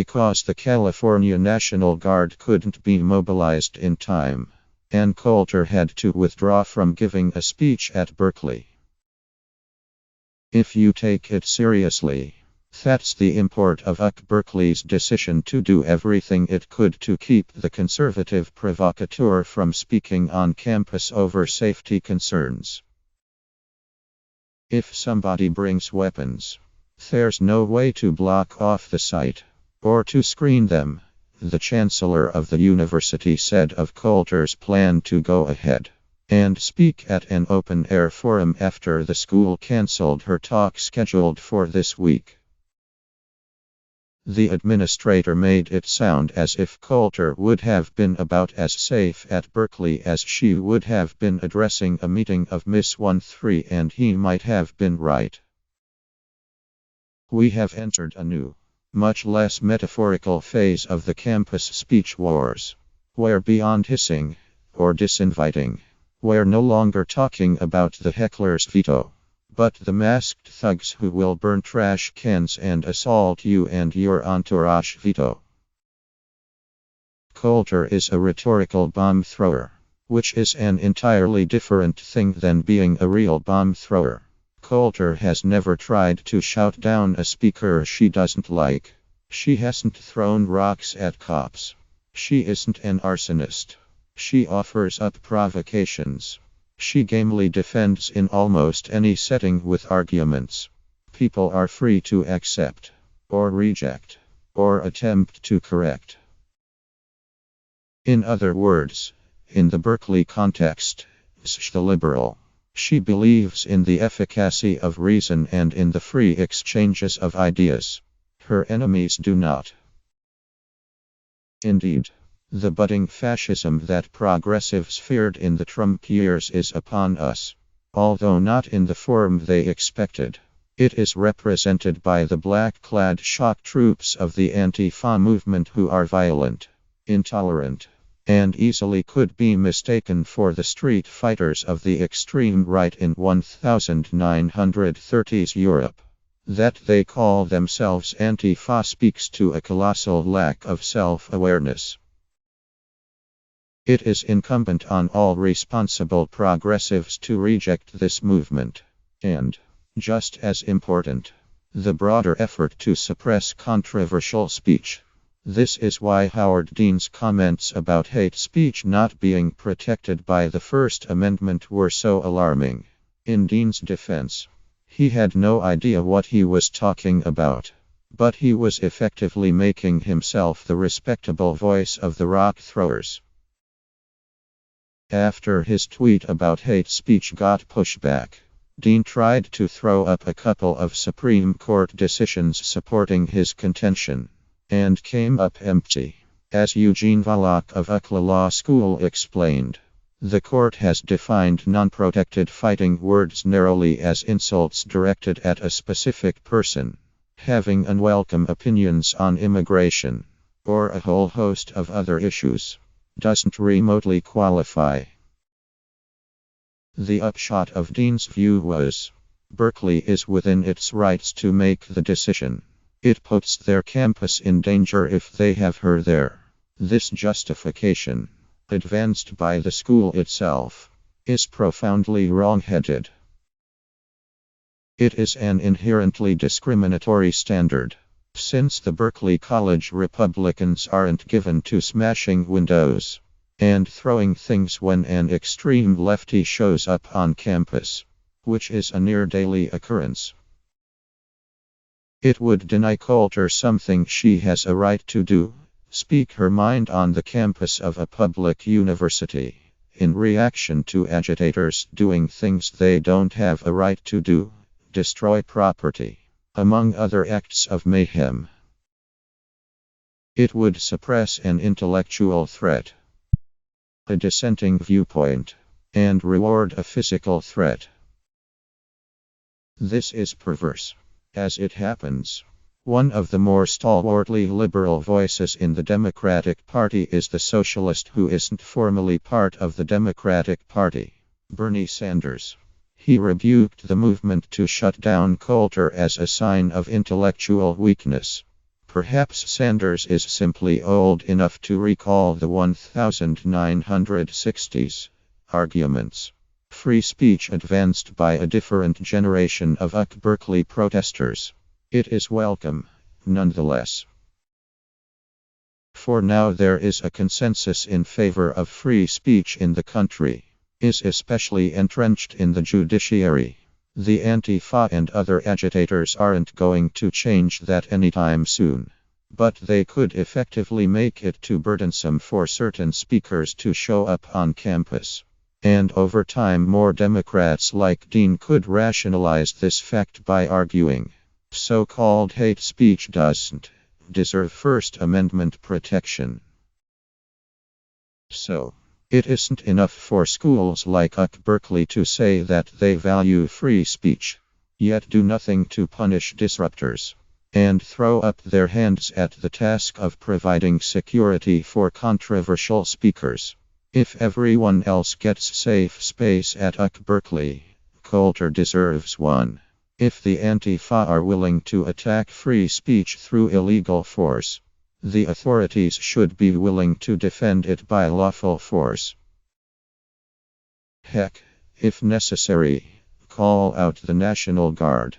because the California National Guard couldn't be mobilized in time, and Coulter had to withdraw from giving a speech at Berkeley. If you take it seriously, that's the import of Berkeley's decision to do everything it could to keep the conservative provocateur from speaking on campus over safety concerns. If somebody brings weapons, there's no way to block off the site, or to screen them, the chancellor of the university said of Coulter's plan to go ahead and speak at an open-air forum after the school cancelled her talk scheduled for this week. The administrator made it sound as if Coulter would have been about as safe at Berkeley as she would have been addressing a meeting of Miss 1-3, and he might have been right. We have entered a new, much less metaphorical phase of the campus speech wars, where beyond hissing or disinviting, we're no longer talking about the heckler's veto, but the masked thugs who will burn trash cans and assault you and your entourage veto. Coulter is a rhetorical bomb thrower, which is an entirely different thing than being a real bomb thrower. Coulter has never tried to shout down a speaker she doesn't like. She hasn't thrown rocks at cops. She isn't an arsonist. She offers up provocations. She gamely defends in almost any setting with arguments people are free to accept, or reject, or attempt to correct. In other words, in the Berkeley context, she's the liberal. She believes in the efficacy of reason and in the free exchanges of ideas. Her enemies do not. Indeed, the budding fascism that progressives feared in the Trump years is upon us. Although not in the form they expected, it is represented by the black-clad shock troops of the Antifa movement who are violent, intolerant, and easily could be mistaken for the street fighters of the extreme right in 1930s Europe. That they call themselves Antifa speaks to a colossal lack of self-awareness. It is incumbent on all responsible progressives to reject this movement, and, just as important, the broader effort to suppress controversial speech. This is why Howard Dean's comments about hate speech not being protected by the First Amendment were so alarming. In Dean's defense, he had no idea what he was talking about, but he was effectively making himself the respectable voice of the rock throwers. After his tweet about hate speech got pushback, Dean tried to throw up a couple of Supreme Court decisions supporting his contention, and came up empty. As Eugene Volokh of UCLA Law School explained, the court has defined non-protected fighting words narrowly as insults directed at a specific person, having unwelcome opinions on immigration, or a whole host of other issues, doesn't remotely qualify. The upshot of Dean's view was, Berkeley is within its rights to make the decision. It puts their campus in danger if they have her there. This justification, advanced by the school itself, is profoundly wrong-headed. It is an inherently discriminatory standard, since the Berkeley College Republicans aren't given to smashing windows and throwing things when an extreme lefty shows up on campus, which is a near-daily occurrence. It would deny Coulter something she has a right to do, speak her mind on the campus of a public university, in reaction to agitators doing things they don't have a right to do, destroy property, among other acts of mayhem. It would suppress an intellectual threat, a dissenting viewpoint, and reward a physical threat. This is perverse. As it happens, one of the more stalwartly liberal voices in the Democratic Party is the socialist who isn't formally part of the Democratic Party, Bernie Sanders. He rebuked the movement to shut down Coulter as a sign of intellectual weakness, Perhaps Sanders is simply old enough to recall the 1960s arguments. Free speech advanced by a different generation of Berkeley protesters. It is welcome, nonetheless. For now, there is a consensus in favor of free speech in the country, is especially entrenched in the judiciary. The Antifa and other agitators aren't going to change that anytime soon. But they could effectively make it too burdensome for certain speakers to show up on campus. And over time, more Democrats like Dean could rationalize this fact by arguing so-called hate speech doesn't deserve First Amendment protection. So, it isn't enough for schools like Berkeley to say that they value free speech, yet do nothing to punish disruptors, and throw up their hands at the task of providing security for controversial speakers. If everyone else gets safe space at Berkeley, Coulter deserves one. If the Antifa are willing to attack free speech through illegal force, the authorities should be willing to defend it by lawful force. Heck, if necessary, call out the National Guard.